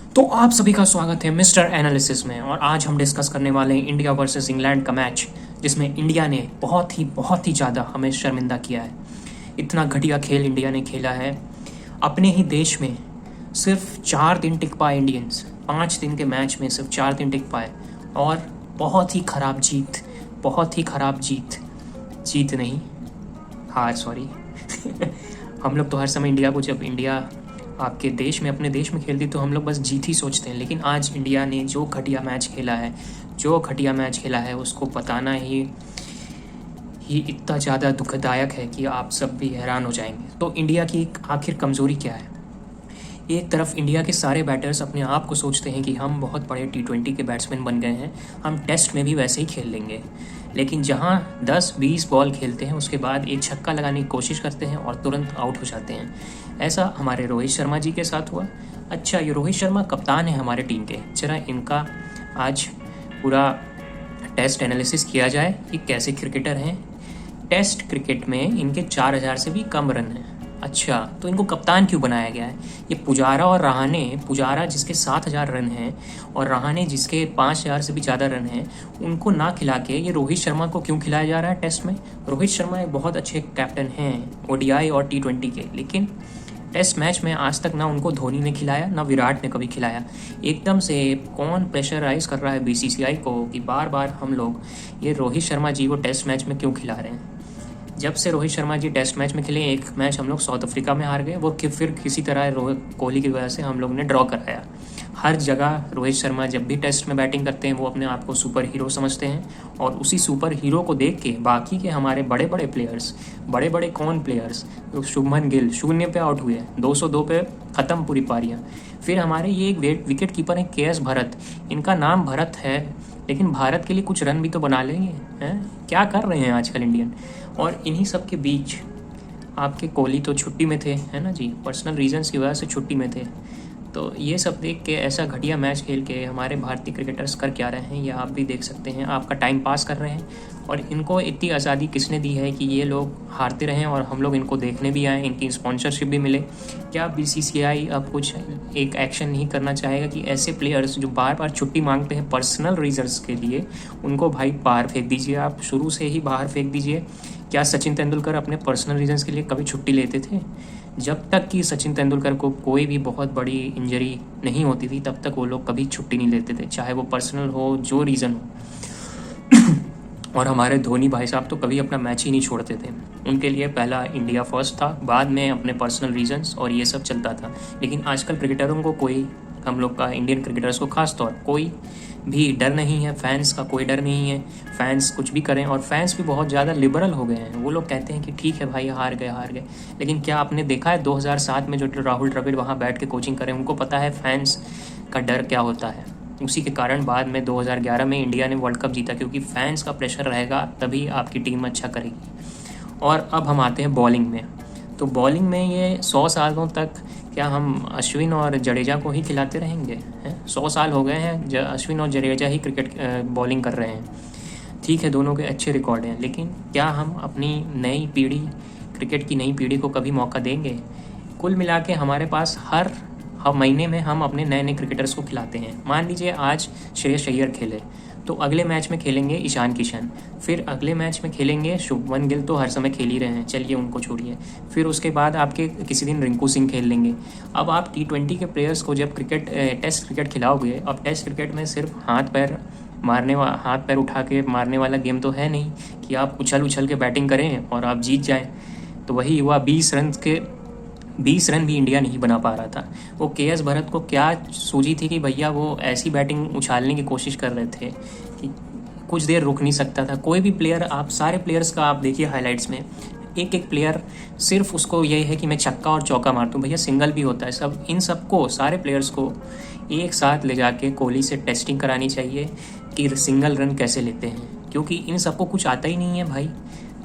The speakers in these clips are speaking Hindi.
तो आप सभी का स्वागत है मिस्टर एनालिसिस में। और आज हम डिस्कस करने वाले हैं इंडिया वर्सेस इंग्लैंड का मैच, जिसमें इंडिया ने बहुत ही ज़्यादा हमें शर्मिंदा किया है। इतना घटिया खेल इंडिया ने खेला है। अपने ही देश में सिर्फ 4 दिन टिक पाए इंडियंस, 5 दिन के मैच में सिर्फ 4 दिन टिक पाए। और बहुत ही ख़राब जीत, बहुत ही ख़राब जीत नहीं, हार, सॉरी। हम लोग तो हर समय इंडिया को, जब इंडिया आपके देश में, अपने देश में खेलती तो हम लोग बस जीत ही सोचते हैं। लेकिन आज इंडिया ने जो घटिया मैच खेला है उसको बताना ही इतना ज़्यादा दुखदायक है कि आप सब भी हैरान हो जाएंगे। तो इंडिया की आखिर कमज़ोरी क्या है? एक तरफ इंडिया के सारे बैटर्स अपने आप को सोचते हैं कि हम बहुत बड़े T20 के बैट्समैन बन गए हैं, हम टेस्ट में भी वैसे ही खेल लेंगे। लेकिन जहां 10-20 बॉल खेलते हैं उसके बाद एक छक्का लगाने की कोशिश करते हैं और तुरंत आउट हो जाते हैं। ऐसा हमारे रोहित शर्मा जी के साथ हुआ। अच्छा, ये रोहित शर्मा कप्तान है हमारे टीम के। जरा इनका आज पूरा टेस्ट एनालिसिस किया जाए कि कैसे क्रिकेटर हैं। टेस्ट क्रिकेट में इनके 4000 से भी कम रन हैं। अच्छा, तो इनको कप्तान क्यों बनाया गया है? ये पुजारा और रहाणे, पुजारा जिसके 7000 रन हैं और रहाणे जिसके 5000 से भी ज़्यादा रन हैं, उनको ना खिला के ये रोहित शर्मा को क्यों खिलाया जा रहा है टेस्ट में? रोहित शर्मा एक बहुत अच्छे कैप्टन हैं ODI और T20 के, लेकिन टेस्ट मैच में आज तक ना उनको धोनी ने खिलाया, ना विराट ने कभी खिलाया। एकदम से कौन प्रेशराइज कर रहा है BCCI को कि बार बार हम लोग ये रोहित शर्मा जी को टेस्ट मैच में क्यों खिला रहे हैं? जब से रोहित शर्मा जी टेस्ट मैच में खेले, एक मैच हम लोग साउथ अफ्रीका में हार गए, वो फिर किसी तरह रोहित कोहली की वजह से हम लोग ने ड्रॉ कराया। हर जगह रोहित शर्मा जब भी टेस्ट में बैटिंग करते हैं वो अपने आप को सुपर हीरो समझते हैं, और उसी सुपर हीरो को देख के बाकी के हमारे बड़े बड़े प्लेयर्स, तो शुभमन गिल 0 पे आउट हुए, 202 पे ख़त्म पूरी पारियाँ। फिर हमारे ये एक विकेट कीपर हैं KS भरत, इनका नाम भरत है लेकिन भारत के लिए कुछ रन भी तो बना लेंगे हैं। क्या कर रहे हैं आजकल इंडियन? और इन्हीं सब के बीच आपके कोहली तो छुट्टी में थे, है ना जी, पर्सनल रीजंस की वजह से छुट्टी में थे। तो ये सब देख के, ऐसा घटिया मैच खेल के हमारे भारतीय क्रिकेटर्स कर क्या रहे हैं ये आप भी देख सकते हैं। आपका टाइम पास कर रहे हैं, और इनको इतनी आज़ादी किसने दी है कि ये लोग हारते रहें और हम लोग इनको देखने भी आएँ, इनकी स्पॉन्सरशिप भी मिले? क्या BCCI अब कुछ एक एक्शन नहीं करना चाहेगा कि ऐसे प्लेयर्स जो बार बार छुट्टी मांगते हैं पर्सनल रीजंस के लिए, उनको भाई बाहर फेंक दीजिए, आप शुरू से ही बाहर फेंक दीजिए। क्या सचिन तेंदुलकर अपने पर्सनल रीजंस के लिए कभी छुट्टी लेते थे? जब तक कि सचिन तेंदुलकर को कोई भी बहुत बड़ी इंजरी नहीं होती थी तब तक वो लोग कभी छुट्टी नहीं लेते थे, चाहे वो पर्सनल हो, जो रीज़न हो। और हमारे धोनी भाई साहब तो कभी अपना मैच ही नहीं छोड़ते थे। उनके लिए पहला इंडिया फर्स्ट था, बाद में अपने पर्सनल रीजंस और ये सब चलता था। लेकिन आजकल क्रिकेटरों को कोई, हम लोग का इंडियन क्रिकेटर्स को खास तौर कोई भी डर नहीं है, फैंस का कोई डर नहीं है। फैंस कुछ भी करें, और फैंस भी बहुत ज़्यादा लिबरल हो गए हैं। वो लोग कहते हैं कि ठीक है भाई, हार गए। लेकिन क्या आपने देखा है 2007 में जो राहुल द्रविड़ वहाँ बैठ के कोचिंग करें, उनको पता है फैंस का डर क्या होता है। उसी के कारण बाद में 2011 में इंडिया ने वर्ल्ड कप जीता, क्योंकि फैंस का प्रेशर रहेगा तभी आपकी टीम अच्छा करेगी। और अब हम आते हैं बॉलिंग में। तो बॉलिंग में ये 100 सालों तक क्या हम अश्विन और जडेजा को ही खिलाते रहेंगे? हैं, 100 साल हो गए हैं अश्विन और जडेजा ही क्रिकेट बॉलिंग कर रहे हैं। ठीक है, दोनों के अच्छे रिकॉर्ड हैं, लेकिन क्या हम अपनी नई पीढ़ी, क्रिकेट की नई पीढ़ी को कभी मौका देंगे? कुल मिला के हमारे पास हर महीने में हम अपने नए क्रिकेटर्स को खिलाते हैं। मान लीजिए आज श्रेयस अय्यर खेले, तो अगले मैच में खेलेंगे ईशान किशन, फिर अगले मैच में खेलेंगे शुभमन गिल, तो हर समय खेल ही रहे हैं, चलिए उनको छोड़िए। फिर उसके बाद आपके किसी दिन रिंकू सिंह खेल लेंगे। अब आप T20 के प्लेयर्स को जब टेस्ट क्रिकेट खिलाओगे, अब टेस्ट क्रिकेट में सिर्फ हाथ पैर उठा के मारने वाला गेम तो है नहीं कि आप उछल के बैटिंग करें और आप जीत जाएँ। तो वही हुआ, 20 रन भी इंडिया नहीं बना पा रहा था। वो KS भरत को क्या सूझी थी कि भैया वो ऐसी बैटिंग उछालने की कोशिश कर रहे थे कि कुछ देर रुक नहीं सकता था। कोई भी प्लेयर, आप सारे प्लेयर्स का आप देखिए हाइलाइट्स में, एक प्लेयर सिर्फ उसको यही है कि मैं छक्का और चौका मार दूँ। भैया सिंगल भी होता है। सब इन सबको, सारे प्लेयर्स को एक साथ ले जाके कोहली से टेस्टिंग करानी चाहिए कि सिंगल रन कैसे लेते हैं, क्योंकि इन सबको कुछ आता ही नहीं है भाई।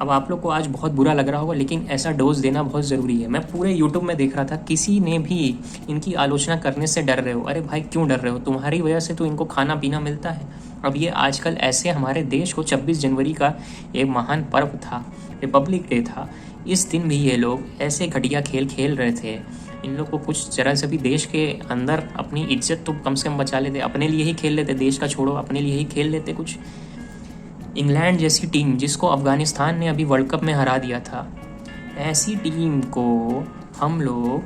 अब आप लोग को आज बहुत बुरा लग रहा होगा, लेकिन ऐसा डोज देना बहुत ज़रूरी है। मैं पूरे यूट्यूब में देख रहा था, किसी ने भी इनकी आलोचना करने से डर रहे हो। अरे भाई क्यों डर रहे हो? तुम्हारी वजह से तो इनको खाना पीना मिलता है। अब ये आजकल ऐसे हमारे देश को 26 जनवरी का एक महान पर्व था, रिपब्लिक डे था, इस दिन भी ये लोग ऐसे घटिया खेल खेल रहे थे। इन लोग को कुछ जरा से भी देश के अंदर अपनी इज्जत तो कम से कम बचा लेते, अपने लिए ही खेल लेते, देश का छोड़ो अपने लिए ही खेल लेते कुछ। इंग्लैंड जैसी टीम जिसको अफगानिस्तान ने अभी वर्ल्ड कप में हरा दिया था, ऐसी टीम को हम लोग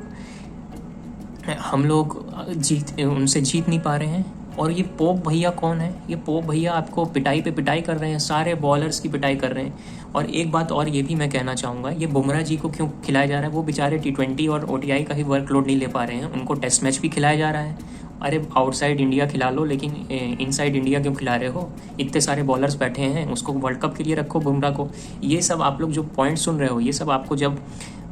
उनसे जीत नहीं पा रहे हैं। और ये पोप भैया कौन है? ये पोप भैया आपको पिटाई पे पिटाई कर रहे हैं, सारे बॉलर्स की पिटाई कर रहे हैं। और एक बात और ये भी मैं कहना चाहूँगा, ये बुमराह जी को क्यों खिलाया जा रहा है? वो बेचारे T20 और ODI का ही वर्कलोड नहीं ले पा रहे हैं, उनको टेस्ट मैच भी खिलाया जा रहा है। अरे आउटसाइड इंडिया खिला लो, लेकिन इनसाइड इंडिया क्यों खिला रहे हो? इतने सारे बॉलर्स बैठे हैं, उसको वर्ल्ड कप के लिए रखो बुमराह को। ये सब आप लोग जो पॉइंट सुन रहे हो, ये सब आपको जब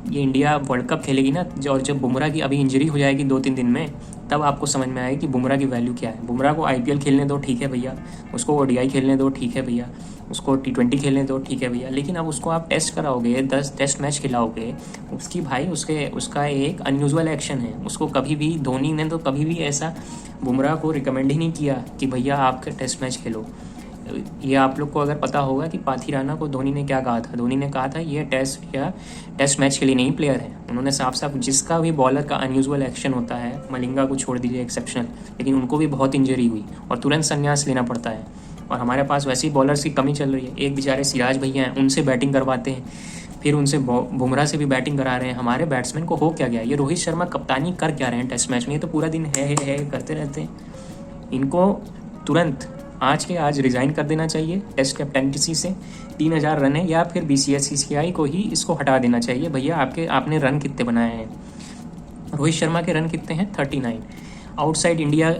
ये इंडिया वर्ल्ड कप खेलेगी ना, और जब बुमराह की अभी इंजरी हो जाएगी 2-3 दिन में, तब आपको समझ में आएगी कि बुमराह की वैल्यू क्या है। बुमराह को IPL खेलने दो, ठीक है भैया, उसको ODI खेलने दो, ठीक है भैया, उसको T20 खेलने दो, ठीक है भैया, लेकिन अब उसको आप टेस्ट कराओगे, 10 टेस्ट मैच खिलाओगे, उसकी भाई उसका एक अनयूजुअल एक्शन है। उसको कभी भी धोनी ने तो कभी भी ऐसा बुमराह को रिकमेंड ही नहीं किया कि भैया आप टेस्ट मैच खेलो। ये आप लोग को अगर पता होगा कि पाथी राणा को धोनी ने क्या कहा था, धोनी ने कहा था ये टेस्ट मैच के लिए नहीं प्लेयर है। उन्होंने साफ साफ, जिसका भी बॉलर का अनयूजुअल एक्शन होता है, मलिंगा को छोड़ दीजिए एक्सेप्शनल, लेकिन उनको भी बहुत इंजरी हुई और तुरंत संन्यास लेना पड़ता है। और हमारे पास वैसे ही बॉलर्स की कमी चल रही है। एक बेचारे सिराज भैया हैं, उनसे बैटिंग करवाते हैं, फिर उनसे बुमराह से भी बैटिंग करा रहे हैं। हमारे बैट्समैन को हो क्या गया? ये रोहित शर्मा कप्तानी कर क्या रहे हैं टेस्ट मैच में? ये तो पूरा दिन है करते रहते हैं। इनको तुरंत आज के आज रिज़ाइन कर देना चाहिए टेस्ट कैप्टनसी से। 3000 रन है, या फिर BCCI को ही इसको हटा देना चाहिए। भैया आपने रन कितने बनाए हैं? रोहित शर्मा के रन कितने हैं? 39। आउटसाइड इंडिया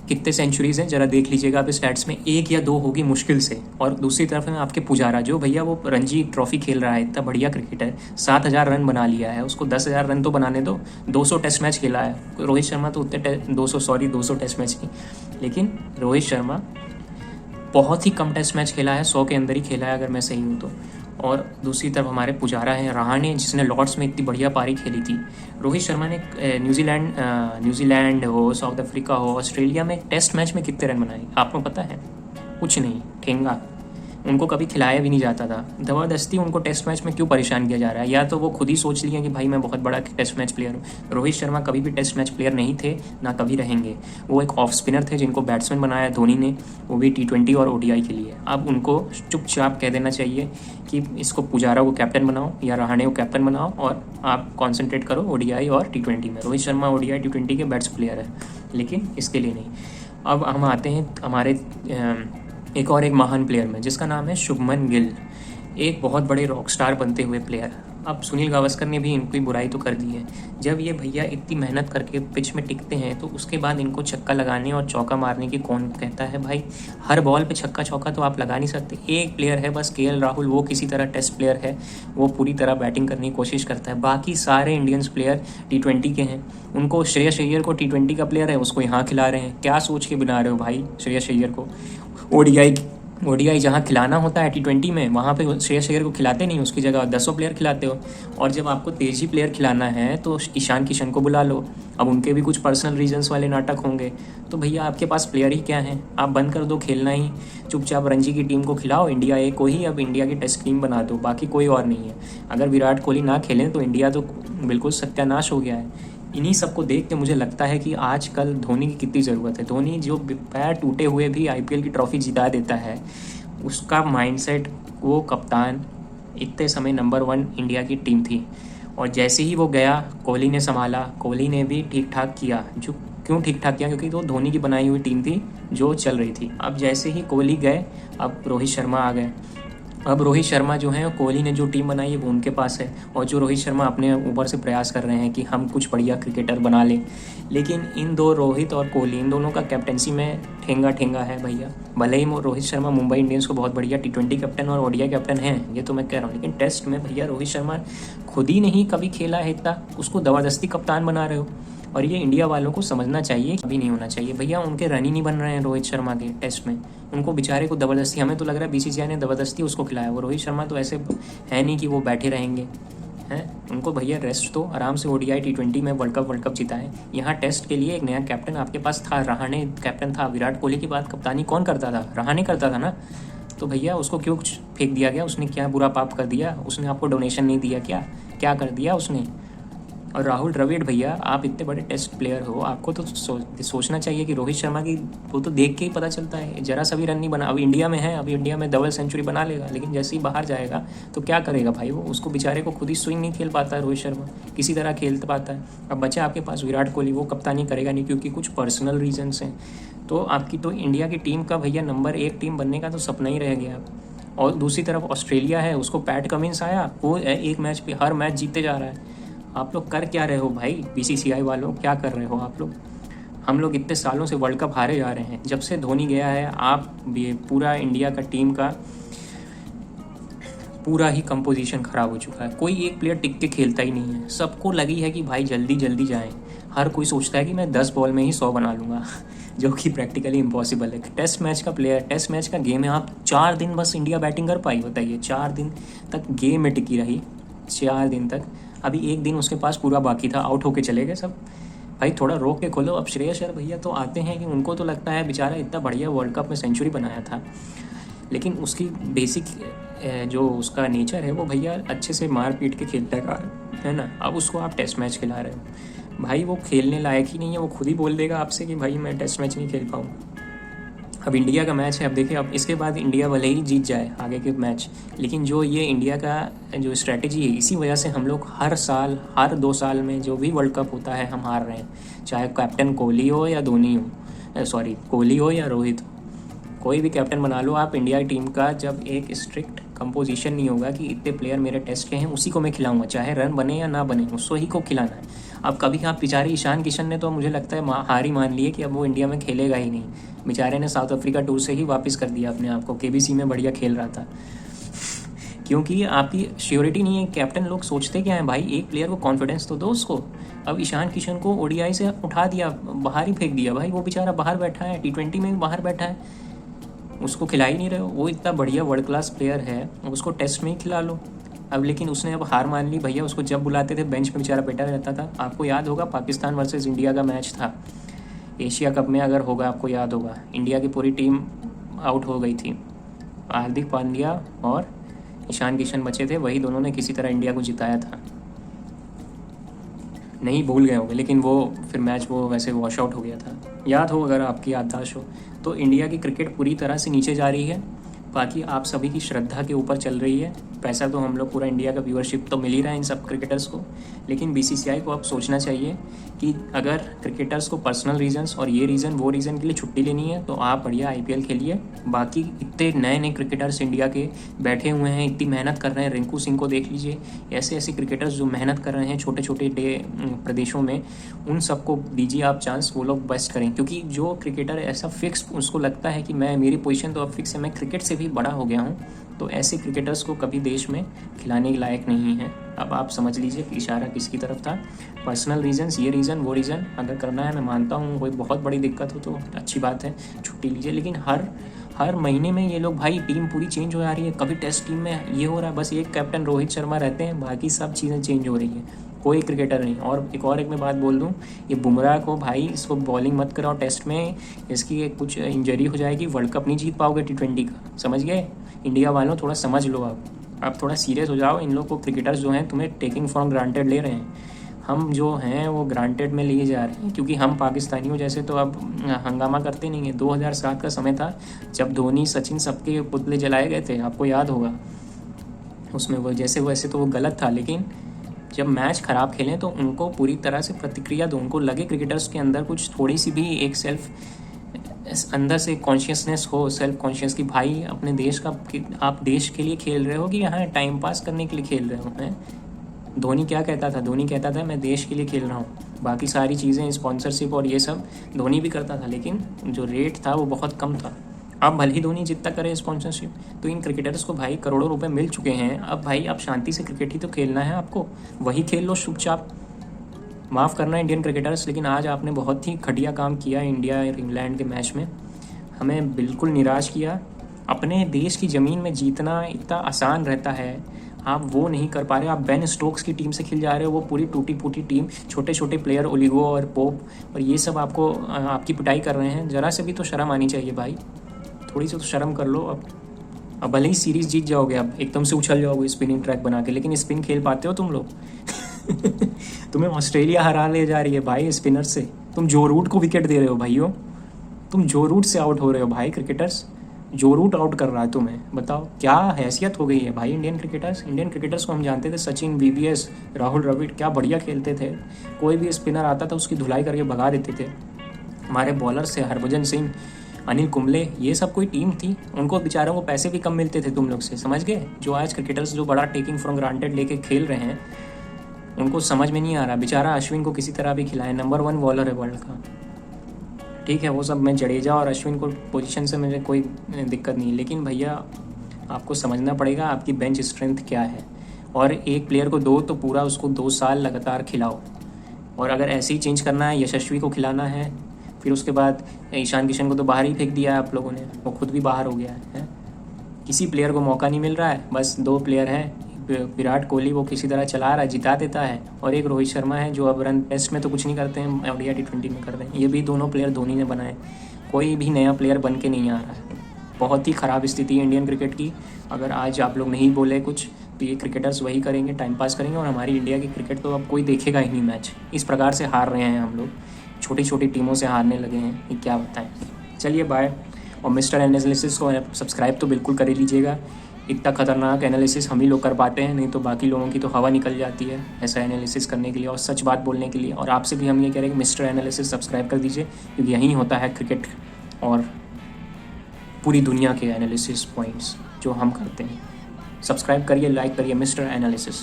कितने सेंचुरीज हैं? जरा देख लीजिएगा आप स्टैट्स में, 1 या 2 होगी मुश्किल से। और दूसरी तरफ में आपके पुजारा, जो भैया वो रणजी ट्रॉफी खेल रहा है, इतना बढ़िया क्रिकेटर, 7000 रन बना लिया है, उसको 10,000 रन तो बनाने दो। 200 टेस्ट मैच खेला है रोहित शर्मा, तो उतने 200 टेस्ट मैच की, लेकिन रोहित शर्मा बहुत ही कम टेस्ट मैच खेला है, 100 के अंदर ही खेला है अगर मैं सही हूँ तो। और दूसरी तरफ हमारे पुजारा हैं, रहाणे, जिसने लॉर्ड्स में इतनी बढ़िया पारी खेली थी। रोहित शर्मा ने न्यूजीलैंड हो, साउथ अफ्रीका हो, ऑस्ट्रेलिया में टेस्ट मैच में कितने रन बनाए आपको पता है? कुछ नहीं, ठेंगा। उनको कभी खिलाया भी नहीं जाता था, ज़बरदस्ती उनको टेस्ट मैच में क्यों परेशान किया जा रहा है? या तो वो खुद ही सोच लिए कि भाई मैं बहुत बड़ा टेस्ट मैच प्लेयर हूँ। रोहित शर्मा कभी भी टेस्ट मैच प्लेयर नहीं थे, ना कभी रहेंगे। वो एक ऑफ स्पिनर थे जिनको बैट्समैन बनाया धोनी ने, वो भी T20 और ODI के लिए। अब उनको चुपचाप कह देना चाहिए कि इसको पुजारा को कैप्टन बनाओ या रहाणे को कैप्टन बनाओ, और आप कॉन्सेंट्रेट करो ODI और T20 में। रोहित शर्मा ODI T20 के बेस्ट प्लेयर है, लेकिन इसके लिए नहीं। अब हम आते हैं हमारे एक महान प्लेयर में, जिसका नाम है शुभमन गिल, एक बहुत बड़े रॉक स्टार बनते हुए प्लेयर। अब सुनील गावस्कर ने भी इनकी बुराई तो कर दी है। जब ये भैया इतनी मेहनत करके पिच में टिकते हैं, तो उसके बाद इनको छक्का लगाने और चौका मारने की कौन कहता है? भाई हर बॉल पे छक्का चौका तो आप लगा नहीं सकते। एक प्लेयर है बस, KL राहुल, वो किसी तरह टेस्ट प्लेयर है, वो पूरी तरह बैटिंग करने की कोशिश करता है। बाकी सारे इंडियंस प्लेयर T20 के हैं। उनको श्रेयस अय्यर को T20 का प्लेयर है, उसको यहाँ खिला रहे हैं। क्या सोच के बना रहे हो भाई श्रेयस अय्यर को? ODI जहाँ खिलाना होता है T20 में, वहाँ पे श्रेयस अय्यर को खिलाते नहीं, उसकी जगह 10 प्लेयर खिलाते हो। और जब आपको तेजी प्लेयर खिलाना है तो ईशान किशन को बुला लो। अब उनके भी कुछ पर्सनल रीजंस वाले नाटक होंगे, तो भैया आपके पास प्लेयर ही क्या है? आप बंद कर दो खेलना ही, चुपचाप रणजी की टीम को खिलाओ, इंडिया ए को ही अब इंडिया की टेस्ट टीम बना दो, बाकी कोई और नहीं है। अगर विराट कोहली ना खेलें तो इंडिया तो बिल्कुल सत्यानाश हो गया है। इन्हीं सबको देख के मुझे लगता है कि आजकल धोनी की कितनी ज़रूरत है। धोनी जो पैर टूटे हुए भी IPL की ट्रॉफी जिता देता है, उसका माइंडसेट, वो कप्तान इतने समय नंबर 1 इंडिया की टीम थी, और जैसे ही वो गया कोहली ने संभाला। कोहली ने भी ठीक ठाक किया, जो क्यों ठीक ठाक किया? क्योंकि वो धोनी की बनाई हुई टीम थी जो चल रही थी। अब जैसे ही कोहली गए, अब रोहित शर्मा आ गए। अब रोहित शर्मा जो है, कोहली ने जो टीम बनाई है वो उनके पास है, और जो रोहित शर्मा अपने ऊपर से प्रयास कर रहे हैं कि हम कुछ बढ़िया क्रिकेटर बना लें। लेकिन इन दो, रोहित और कोहली, इन दोनों का कैप्टनसी में ठेंगा है भैया। भले ही रोहित शर्मा मुंबई इंडियंस को बहुत बढ़िया T20 कैप्टन और ODI कैप्टन हैं, ये तो मैं कह रहा हूँ, लेकिन टेस्ट में भैया रोहित शर्मा खुद ही नहीं कभी खेला है इतना, उसको ज़बरदस्ती कप्तान बना रहे हो। और ये इंडिया वालों को समझना चाहिए, कभी नहीं होना चाहिए भैया। उनके रन ही नहीं बन रहे हैं रोहित शर्मा के टेस्ट में, उनको बेचारे को ज़बरदस्ती, हमें तो लग रहा है BCCI ने ज़बरदस्ती उसको खिलाया। वो रोहित शर्मा तो ऐसे है नहीं कि वो बैठे रहेंगे हैं, उनको भैया रेस्ट तो आराम से ODI T20 में वर्ल्ड कप जीता है। यहाँ टेस्ट के लिए एक नया कैप्टन आपके पास था, रहाणे कैप्टन था। विराट कोहली की बात कप्तानी कौन करता था? रहाणे करता था ना। तो भैया उसको क्यों फेंक दिया गया? उसने क्या बुरा पाप कर दिया? उसने आपको डोनेशन नहीं दिया क्या कर दिया उसने? और राहुल द्रविड़ भैया, आप इतने बड़े टेस्ट प्लेयर हो, आपको तो सोचना चाहिए कि रोहित शर्मा की, वो तो देख के ही पता चलता है, जरा सा भी रन नहीं बना। अब इंडिया में है, अभी इंडिया में डबल सेंचुरी बना लेगा, लेकिन जैसे ही बाहर जाएगा तो क्या करेगा भाई वो, उसको बेचारे को खुद ही स्विंग नहीं खेल पाता है रोहित शर्मा, किसी तरह खेल पाता है। अब बचा आपके पास विराट कोहली, वो कप्तानी करेगा नहीं क्योंकि कुछ पर्सनल रीजन्स हैं। तो आपकी तो इंडिया की टीम का भैया नंबर 1 टीम बनने का तो सपना ही रह गया। और दूसरी तरफ ऑस्ट्रेलिया है, उसको पैट कमिंस आया, वो एक मैच पे हर मैच जीतते जा रहा है। आप लोग कर क्या रहे हो भाई, बीसीसीआई वालों, क्या कर रहे हो आप लोग? हम लोग इतने सालों से वर्ल्ड कप हारे जा रहे हैं, जब से धोनी गया है आप भी, पूरा इंडिया का टीम का पूरा ही कंपोजिशन ख़राब हो चुका है। कोई एक प्लेयर टिक के खेलता ही नहीं है, सबको लगी है कि भाई जल्दी जल्दी जाएं। हर कोई सोचता है कि मैं 10 बॉल में ही 100 बना लूँगा जो कि प्रैक्टिकली इम्पॉसिबल है। टेस्ट मैच का प्लेयर, टेस्ट मैच का गेम है, आप 4 दिन बस इंडिया बैटिंग कर पाई, बताइए 4 दिन तक गेम में टिकी रही, 4 दिन तक। अभी एक दिन उसके पास पूरा बाकी था, आउट होके चले गए सब। भाई थोड़ा रोक के खोलो। अब श्रेयस अय्यर भैया तो आते हैं कि उनको तो लगता है बेचारा इतना बढ़िया वर्ल्ड कप में सेंचुरी बनाया था, लेकिन उसकी बेसिक जो उसका नेचर है वो भैया अच्छे से मार पीट के खेलता है ना। अब उसको आप टेस्ट मैच खिला रहे हो भाई, वो खेलने लायक ही नहीं है। वो खुद ही बोल देगा आपसे कि भाई मैं टेस्ट मैच नहीं खेल पाऊँगा। अब इंडिया का मैच है, अब देखिए, अब इसके बाद इंडिया भले ही जीत जाए आगे के मैच, लेकिन जो ये इंडिया का जो स्ट्रैटेजी है, इसी वजह से हम लोग हर साल, हर 2 साल में जो भी वर्ल्ड कप होता है हम हार रहे हैं। चाहे कैप्टन कोहली हो या धोनी हो, सॉरी कोहली हो या रोहित हो, कोई भी कैप्टन बना लो आप इंडिया टीम का, जब एक स्ट्रिक्ट कंपोजिशन नहीं होगा कि इतने प्लेयर मेरे टेस्ट के हैं, उसी को मैं खिलाऊंगा, चाहे रन बने या ना बने, उसको ही को खिलाना है। अब कभी आप बेचारे ईशान किशन ने तो मुझे लगता है हार ही मान ली है कि अब वो इंडिया में खेलेगा ही नहीं। बेचारे ने साउथ अफ्रीका टूर से ही वापस कर दिया अपने आप को, केबीसी में बढ़िया खेल रहा था क्योंकि आपकी श्योरिटी नहीं है। कैप्टन लोग सोचते क्या है भाई, एक प्लेयर को कॉन्फिडेंस तो दो उसको। अब ईशान किशन को ओडीआई से उठा दिया, बाहर ही फेंक दिया भाई, वो बेचारा बाहर बैठा है, T20 में भी बाहर बैठा है, उसको खिला ही नहीं रहे हो। वो इतना बढ़िया वर्ल्ड क्लास प्लेयर है, उसको टेस्ट में ही खिला लो। अब लेकिन उसने अब हार मान ली भैया, उसको जब बुलाते थे बेंच पे बेचारा बैठा रहता था। आपको याद होगा पाकिस्तान वर्सेस इंडिया का मैच था एशिया कप में, अगर होगा आपको याद होगा, इंडिया की पूरी टीम आउट हो गई थी, हार्दिक पांड्या और ईशान किशन बचे थे, वही दोनों ने किसी तरह इंडिया को जिताया था। नहीं भूल गए होंगे, लेकिन वो फिर मैच वो वैसे वॉश आउट हो गया था, याद हो अगर आपकी याददाश्त हो। तो इंडिया की क्रिकेट पूरी तरह से नीचे जा रही है, बाकी आप सभी की श्रद्धा के ऊपर चल रही है। पैसा तो हम लोग पूरा इंडिया का व्यूअरशिप तो मिल ही रहा है इन सब क्रिकेटर्स को, लेकिन बीसीसीआई को अब सोचना चाहिए कि अगर क्रिकेटर्स को पर्सनल रीजंस और ये रीज़न वो रीज़न के लिए छुट्टी लेनी है तो आप बढ़िया आईपीएल खेलिए। बाकी इतने नए नए क्रिकेटर्स इंडिया के बैठे हुए हैं, इतनी मेहनत कर रहे हैं, रिंकू सिंह को देख लीजिए, ऐसे ऐसे क्रिकेटर्स जो मेहनत कर रहे हैं छोटे छोटे प्रदेशों में, उन सबको दीजिए आप चांस, वो लोग बेस्ट करें। क्योंकि जो क्रिकेटर ऐसा फिक्स उसको लगता है कि मैं, मेरी पोजीशन तो अब फिक्स है, मैं क्रिकेट से भी बड़ा हो गया हूँ, तो ऐसे क्रिकेटर्स को कभी देश में खिलाने के लायक नहीं है। अब आप समझ लीजिए कि इशारा किसकी तरफ था। पर्सनल रीजंस, ये रीज़न वो रीज़न, अगर करना है मैं मानता हूँ, कोई बहुत बड़ी दिक्कत हो तो अच्छी बात है, छुट्टी लीजिए। लेकिन हर महीने में ये लोग भाई, टीम पूरी चेंज हो जा रही है। कभी टेस्ट टीम में ये हो रहा है, बस एक कैप्टन रोहित शर्मा रहते हैं, बाकी सब चीज़ें चेंज हो रही है, कोई क्रिकेटर नहीं। और एक मैं बात बोल दूं, ये बुमराह को भाई, इसको बॉलिंग मत कराओ टेस्ट में, इसकी कुछ इंजरी हो जाएगी, वर्ल्ड कप नहीं जीत पाओगे T20 का, समझ गए? इंडिया वालों थोड़ा समझ लो, आप थोड़ा सीरियस हो जाओ। इन लोग को, क्रिकेटर्स जो हैं तुम्हें टेकिंग फॉर ग्रांटेड ले रहे हैं, हम जो हैं वो ग्रांटेड में लिए जा रहे हैं, क्योंकि हम पाकिस्तानियों जैसे तो अब हंगामा करते नहीं हैं। 2007 का समय था जब धोनी सचिन सबके पुतले जलाए गए थे, आपको याद होगा, उसमें वो जैसे वैसे तो वो गलत था, लेकिन जब मैच ख़राब खेलें तो उनको पूरी तरह से प्रतिक्रिया दो, उनको लगे क्रिकेटर्स के अंदर कुछ थोड़ी सी भी एक अंदर से कॉन्शियसनेस हो, सेल्फ कॉन्शियस कि भाई अपने देश का, आप देश के लिए खेल रहे हो कि यहाँ टाइम पास करने के लिए खेल रहे हो हैं। धोनी क्या कहता था? धोनी कहता था मैं देश के लिए खेल रहा हूँ, बाकी सारी चीज़ें स्पॉन्सरशिप और ये सब धोनी भी करता था, लेकिन जो रेट था वो बहुत कम था। अब भले ही धोनी जितना करे स्पॉन्सरशिप, तो इन क्रिकेटर्स को भाई करोड़ों रुपए मिल चुके हैं। अब भाई आप शांति से क्रिकेट ही तो खेलना है आपको, वही खेल लो चुपचाप। माफ़ करना इंडियन क्रिकेटर्स, लेकिन आज आपने बहुत ही घटिया काम किया इंडिया और इंग्लैंड के मैच में, हमें बिल्कुल निराश किया। अपने देश की ज़मीन में जीतना इतना आसान रहता है, आप वो नहीं कर पा रहे। आप बेन स्टोक्स की टीम से खेल जा रहे हो, वो पूरी टूटी फूटी टीम, छोटे छोटे प्लेयर ओलिगो और पोप और ये सब आपको आपकी पिटाई कर रहे हैं। ज़रा से भी तो शर्म आनी चाहिए भाई, थोड़ी सी तो शर्म कर लो। अब भले ही सीरीज़ जीत जाओगे, अब एकदम से उछल जाओगे स्पिनिंग ट्रैक बना के, लेकिन स्पिन खेल पाते हो तुम लोग? तुम्हें ऑस्ट्रेलिया हरा ले जा रही है भाई स्पिनर से। तुम जो रूट को विकेट दे रहे हो भाइयों, तुम जो रूट से आउट हो रहे हो भाई क्रिकेटर्स। जो रूट आउट कर रहा है तुम्हें, बताओ क्या हैसियत हो गई है भाई इंडियन क्रिकेटर्स। इंडियन क्रिकेटर्स को हम जानते थे, सचिन, वीवीएस, राहुल द्रविड़ क्या बढ़िया खेलते थे। कोई भी स्पिनर आता था उसकी धुलाई करके भगा देते थे। हमारे बॉलर्स थे हरभजन सिंह, अनिल कुंबले, ये सब कोई टीम थी। उनको बेचारों को पैसे भी कम मिलते थे तुम लोग से, समझ गए। जो आज क्रिकेटर्स जो बड़ा टेकिंग फॉर ग्रांटेड लेके खेल रहे हैं, उनको समझ में नहीं आ रहा। बेचारा अश्विन को किसी तरह भी खिलाए, नंबर 1 बॉलर है वर्ल्ड का। ठीक है वो सब, मैं जडेजा और अश्विन को पोजीशन से मुझे कोई दिक्कत नहीं, लेकिन भैया आपको समझना पड़ेगा आपकी बेंच स्ट्रेंथ क्या है। और एक प्लेयर को दो तो पूरा उसको 2 साल लगातार खिलाओ। और अगर ऐसे ही चेंज करना है, यशस्वी को खिलाना है, फिर उसके बाद ईशान किशन को तो बाहर ही फेंक दिया है आप लोगों ने, वो खुद भी बाहर हो गया है। किसी प्लेयर को मौका नहीं मिल रहा है। बस 2 प्लेयर हैं, विराट कोहली वो किसी तरह चला रहा है, जिता देता है, और एक रोहित शर्मा है जो अब रन टेस्ट में तो कुछ नहीं करते हैं, ओडीआई T20 में कर रहे हैं। ये भी दोनों प्लेयर धोनी ने बनाए। कोई भी नया प्लेयर बन के नहीं आ रहा है। बहुत ही ख़राब स्थिति है इंडियन क्रिकेट की। अगर आज आप लोग नहीं बोले कुछ तो ये क्रिकेटर्स वही करेंगे, टाइम पास करेंगे, और हमारी इंडिया की क्रिकेट तो अब कोई देखेगा ही नहीं मैच। इस प्रकार से हार रहे हैं हम लोग, छोटी छोटी टीमों से हारने लगे हैं, ये क्या बताएं। चलिए बाय। और मिस्टर एनालिसिस को सब्सक्राइब तो बिल्कुल कर ही लीजिएगा। इतना खतरनाक एनालिसिस हम ही लोग कर पाते हैं, नहीं तो बाकी लोगों की तो हवा निकल जाती है ऐसा एनालिसिस करने के लिए और सच बात बोलने के लिए। और आपसे भी हम ये कह रहे हैं कि मिस्टर एनालिसिस सब्सक्राइब कर दीजिए, क्योंकि यहीं होता है क्रिकेट और पूरी दुनिया के एनालिसिस पॉइंट्स जो हम करते हैं। सब्सक्राइब करिए, लाइक करिए मिस्टर एनालिसिस।